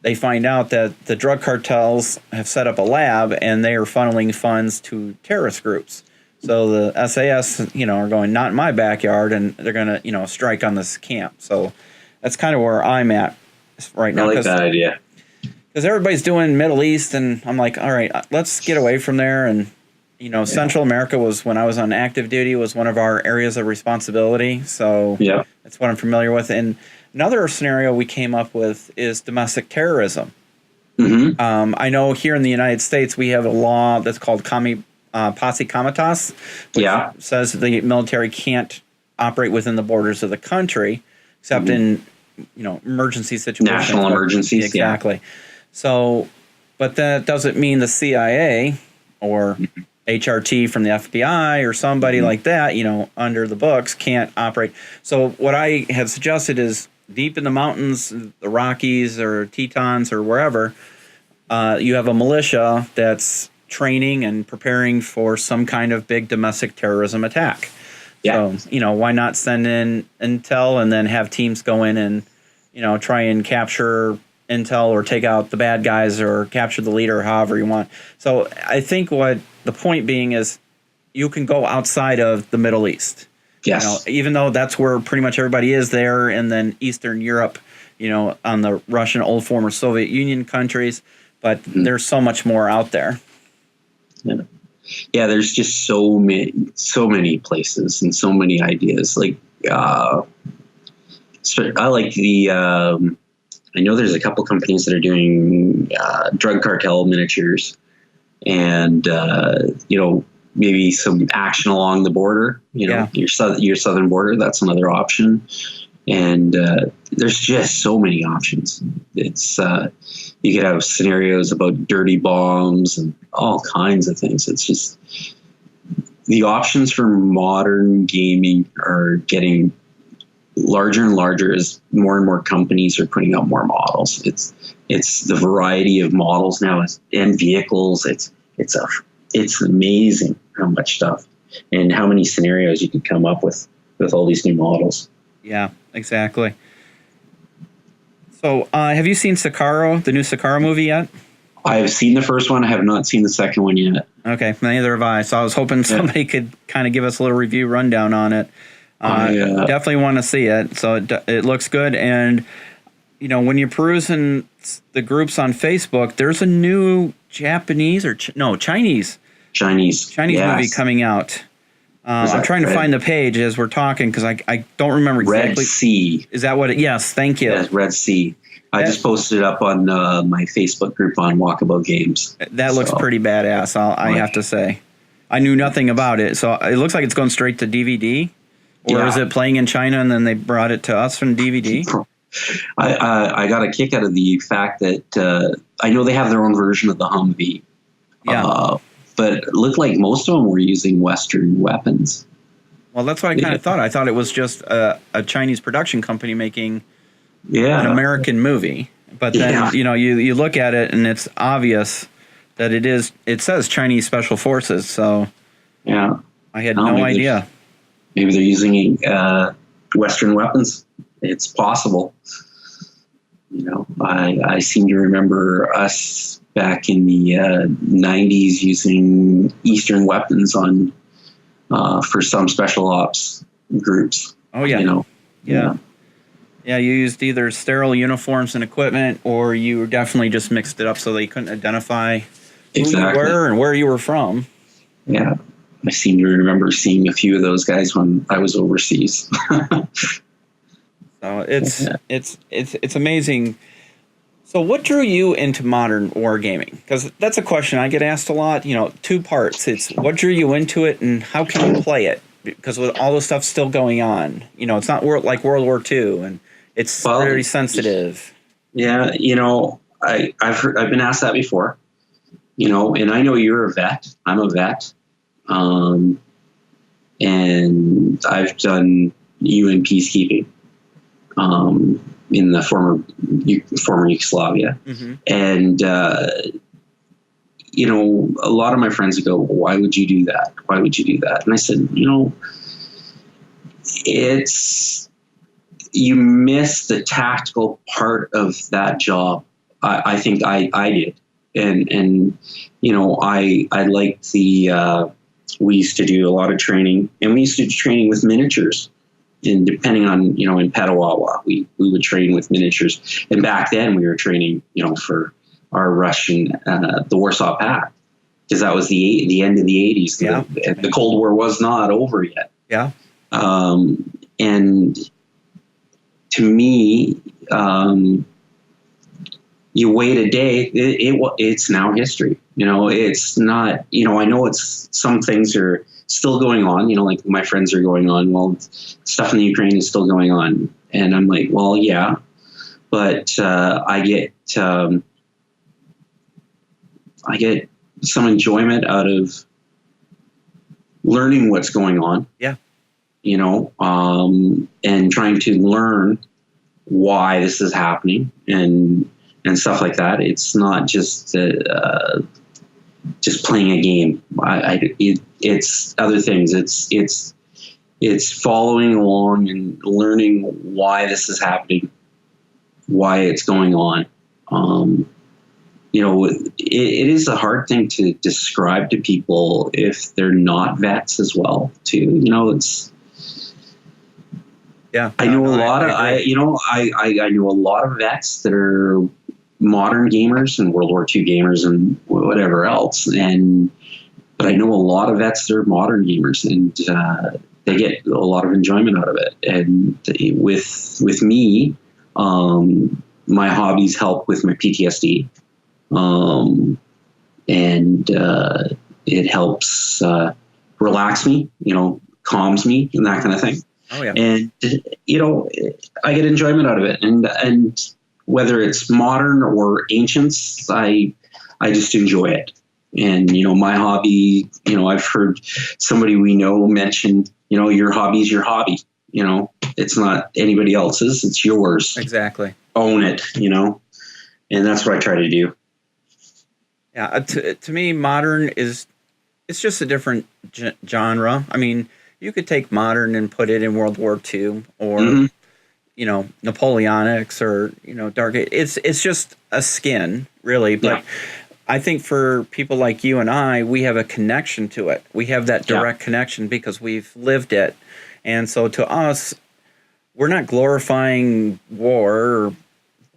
they find out that the drug cartels have set up a lab and they are funneling funds to terrorist groups. So the SAS, are going, not in my backyard, and they're going to, strike on this camp. So that's kind of where I'm at right now. I like that idea. Because everybody's doing Middle East, and I'm like, all right, let's get away from there. And Central America was, when I was on active duty, was one of our areas of responsibility. So that's what I'm familiar with. And another scenario we came up with is domestic terrorism. I know here in the United States, we have a law that's called Posse Comitatus, which says the military can't operate within the borders of the country, except in, emergency situations. National emergencies. Exactly. So, but that doesn't mean the CIA or HRT from the FBI or somebody like that, under the books can't operate. So what I have suggested is deep in the mountains, the Rockies or Tetons or wherever, you have a militia that's training and preparing for some kind of big domestic terrorism attack. So, why not send in intel and then have teams go in and, try and capture intel or take out the bad guys or capture the leader, however you want. So I think what the point being is you can go outside of the Middle East. Yes. Even though that's where pretty much everybody is there, and then Eastern Europe, on the Russian old former Soviet Union countries, but there's so much more out there. Yeah, there's just so many places and so many ideas. Like, I like the. I know there's a couple companies that are doing drug cartel miniatures, and maybe some action along the border. Your southern border. That's another option. And there's just so many options. It's you could have scenarios about dirty bombs and all kinds of things. It's just the options for modern gaming are getting larger and larger as more and more companies are putting out more models. It's the variety of models now and vehicles. It's amazing how much stuff and how many scenarios you can come up with all these new models. Yeah, exactly. So, have you seen Sicario, the new Sicario movie yet? I have seen the first one. I have not seen the second one yet. Okay, neither have I. So I was hoping somebody could kind of give us a little review rundown on it. Definitely want to see it. So it looks good. And, when you're perusing the groups on Facebook, there's a new Japanese or Chinese movie coming out. I'm trying to find the page as we're talking because I don't remember exactly. Red Sea. Is that what it? Yes, thank you. Yes, Red Sea. I just posted it up on my Facebook group on Walkabout Games. That looks pretty badass, I have to say. I knew nothing about it, so it looks like it's going straight to DVD. Or is it playing in China and then they brought it to us from DVD? I got a kick out of the fact that I know they have their own version of the Humvee. Yeah. But it looked like most of them were using Western weapons. Well, that's what I kind of thought. I thought it was just a Chinese production company making an American movie. But then, Yeah. you look at it and it's obvious that it says Chinese Special Forces. So Yeah. I had Oh, no maybe idea. Maybe they're using Western weapons. It's possible. I seem to remember us back in the 90s using Eastern weapons on for some special ops groups. Oh, yeah. Yeah. Yeah, you used either sterile uniforms and equipment, or you definitely just mixed it up so they couldn't identify who you were and where you were from. Yeah. I seem to remember seeing a few of those guys when I was overseas. So it's amazing. So what drew you into modern wargaming? Because that's a question I get asked a lot. Two parts. It's what drew you into it and how can you play it? Because with all the stuff still going on, it's not like World War II, and it's very sensitive. Yeah, I've been asked that before. And I know you're a vet. I'm a vet. And I've done UN peacekeeping in the former Yugoslavia. Mm-hmm. And, a lot of my friends would go, well, why would you do that? Why would you do that? And I said, you miss the tactical part of that job. I think I did. And I liked we used to do a lot of training, and we used to do training with miniatures. And depending on, in Petawawa, we would train with miniatures. And back then we were training, for our Russian, the Warsaw Pact, because that was the end of the 80s. Yeah. The Cold War was not over yet. Yeah. And to me, you wait a day, it's now history. It's not, I know some things are still going on, like my friends are going on. Well, stuff in the Ukraine is still going on. And I'm like, well, yeah, but I get some enjoyment out of learning what's going on. Yeah. And trying to learn why this is happening and stuff like that. It's not just playing a game. It's other things. It's following along and learning why this is happening, why it's going on. It is a hard thing to describe to people if they're not vets as well, too. It's. Yeah, I know I know a lot of vets that are modern gamers and World War II gamers and whatever else, but I know a lot of vets that are modern gamers, and they get a lot of enjoyment out of it. And with me, my hobbies help with my PTSD, and it helps relax me, calms me, and that kind of thing. Oh, yeah. And, I get enjoyment out of it. And whether it's modern or ancients, I just enjoy it. And, my hobby, I've heard somebody we know mention, your hobby is your hobby. It's not anybody else's, it's yours. Exactly. Own it, and that's what I try to do. Yeah. To me, modern it's just a different genre. I mean, you could take modern and put it in World War II or, Napoleonics or, dark. It's just a skin, really. But yeah. I think for people like you and I, we have a connection to it. We have that direct connection because we've lived it. And so to us, we're not glorifying war or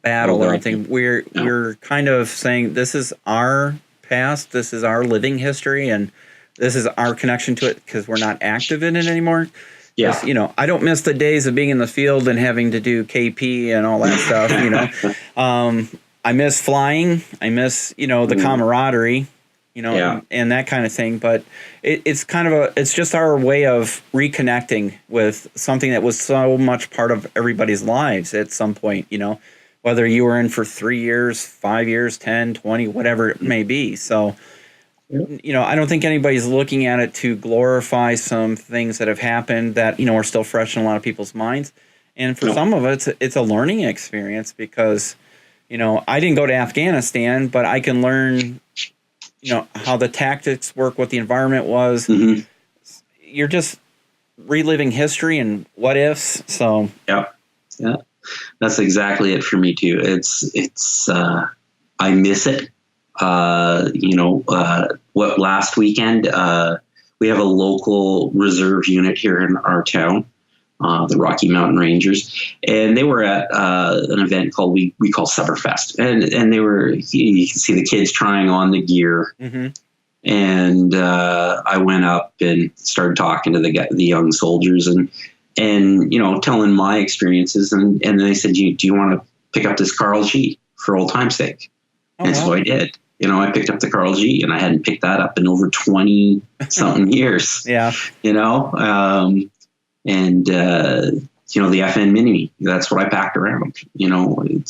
battle or anything. We're kind of saying this is our past, this is our living history, and this is our connection to it because we're not active in it anymore. Yeah. I don't miss the days of being in the field and having to do KP and all that stuff, I miss flying. I miss, the camaraderie, and that kind of thing. But it's it's just our way of reconnecting with something that was so much part of everybody's lives at some point, whether you were in for 3 years, 5 years, 10, 20, whatever it may be. So, I don't think anybody's looking at it to glorify some things that have happened that, are still fresh in a lot of people's minds. And for some of it, it's a learning experience because, I didn't go to Afghanistan, but I can learn, how the tactics work, what the environment was. Mm-hmm. You're just reliving history and what ifs. So yeah, that's exactly it for me too. It's I miss it. What last weekend, we have a local reserve unit here in our town, the Rocky Mountain Rangers, and they were at an event called we call Summerfest, and they were, you can see the kids trying on the gear. Mm-hmm. And I went up and started talking to the young soldiers and telling my experiences, and then they said, do you want to pick up this Carl G for old time's sake? And so I did. I picked up the Carl G, and I hadn't picked that up in over 20 something years. Yeah. The FN Mini, that's what I packed around. And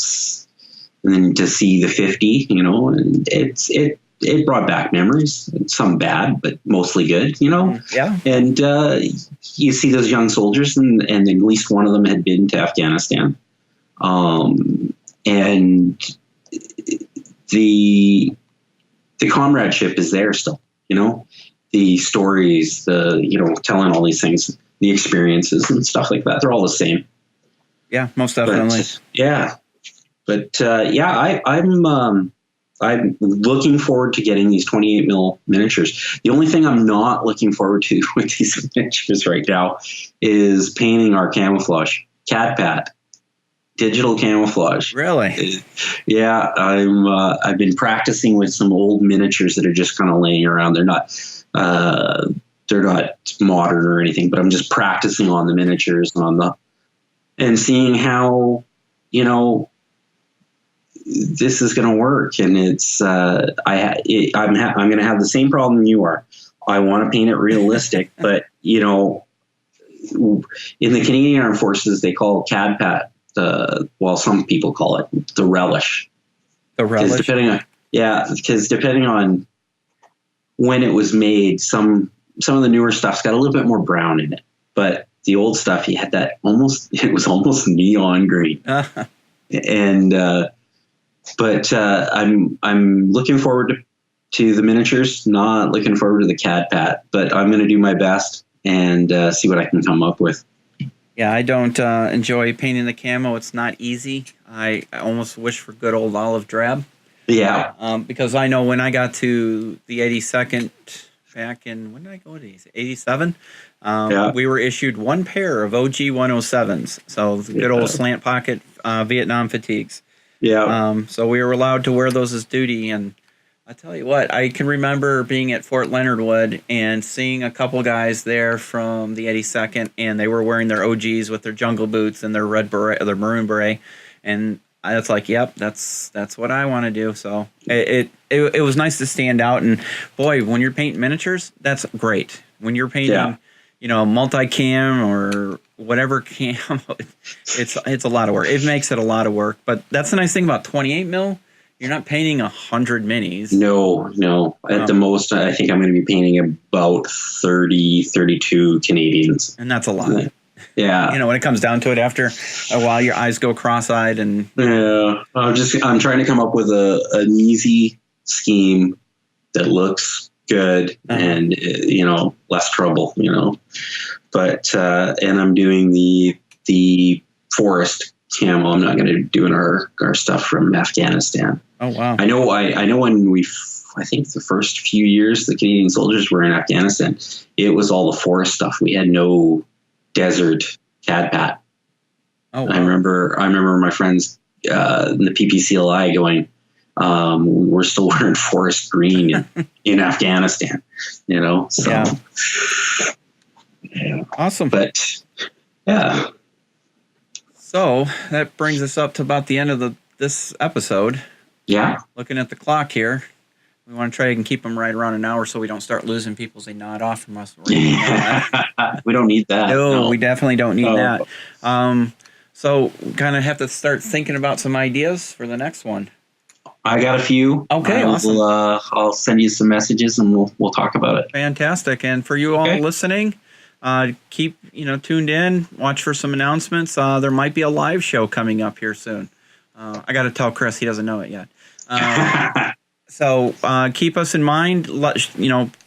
then to see the 50, and it brought back memories, some bad, but mostly good, Yeah. And you see those young soldiers, and at least one of them had been to Afghanistan. And the comradeship is there still, the stories, telling all these things, the experiences and stuff like that. They're all the same. Yeah, most definitely. I'm looking forward to getting these 28 mil miniatures. The only thing I'm not looking forward to with these miniatures right now is painting our camouflage, CAD digital camouflage. Really? Yeah, I've been practicing with some old miniatures that are just kind of laying around. They're not modern or anything, but I'm just practicing on the miniatures and seeing how, this is going to work. And it's, I'm going to have the same problem you are. I want to paint it realistic, but in the Canadian Armed Forces, they call CAD some people call it the relish. The relish? Because depending on when it was made, some of the newer stuff's got a little bit more brown in it, but the old stuff, you had that it was almost neon green. And, I'm looking forward to the miniatures, not looking forward to the CAD, but I'm going to do my best and see what I can come up with. Yeah, I don't enjoy painting the camo. It's not easy. I almost wish for good old olive drab. Yeah. Because I know when I got to the 82nd back in, when did I go to 87? We were issued one pair of OG 107s. So the good old slant pocket Vietnam fatigues. Yeah. So we were allowed to wear those as duty. And I tell you what, I can remember being at Fort Leonard Wood and seeing a couple guys there from the 82nd, and they were wearing their OGs with their jungle boots and their red beret, their maroon beret. And it's like, yep, that's what I want to do. So it was nice to stand out. And boy, when you're painting miniatures, that's great. When you're painting, multicam or whatever cam, it's a lot of work. It makes it a lot of work. But that's the nice thing about 28 mil. You're not painting 100 minis. No. At the most, I think I'm going to be painting about 30, 32 Canadians. And that's a lot. Yeah. When it comes down to it, after a while, your eyes go cross-eyed. And yeah, I'm trying to come up with an easy scheme that looks good and, less trouble, But, and I'm doing the forest camo. I'm not going to do our stuff from Afghanistan. Oh, wow. I know when I think the first few years the Canadian soldiers were in Afghanistan, it was all the forest stuff. We had no desert CAD. Oh, wow. I remember my friends in the PPCLI going, we're still wearing forest green in Afghanistan, so. Yeah. Awesome. But yeah. So that brings us up to about the end of this episode. Yeah. Looking at the clock here, we want to try and keep them right around an hour so we don't start losing people as they nod off from us. We don't need that. No, we definitely don't need that. So kind of have to start thinking about some ideas for the next one. I got a few. Okay, awesome. I'll send you some messages and we'll talk about it. Fantastic. And for you all listening, keep tuned in. Watch for some announcements. There might be a live show coming up here soon. I got to tell Chris he doesn't know it yet. So keep us in mind.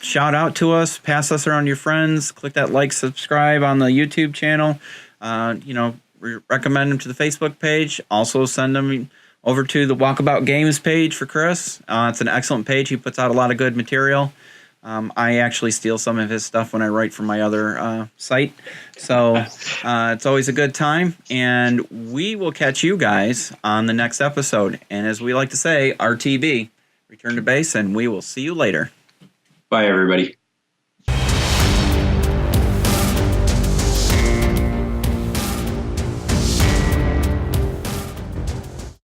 Shout out to us, pass us around to your friends. Click that like, subscribe on the YouTube channel. Recommend them to the Facebook page. Also send them over to the Walkabout Games page for Chris. It's an excellent page. He puts out a lot of good material. I actually steal some of his stuff when I write for my other site. So it's always a good time. And we will catch you guys on the next episode. And as we like to say, RTB, return to base, and we will see you later. Bye, everybody.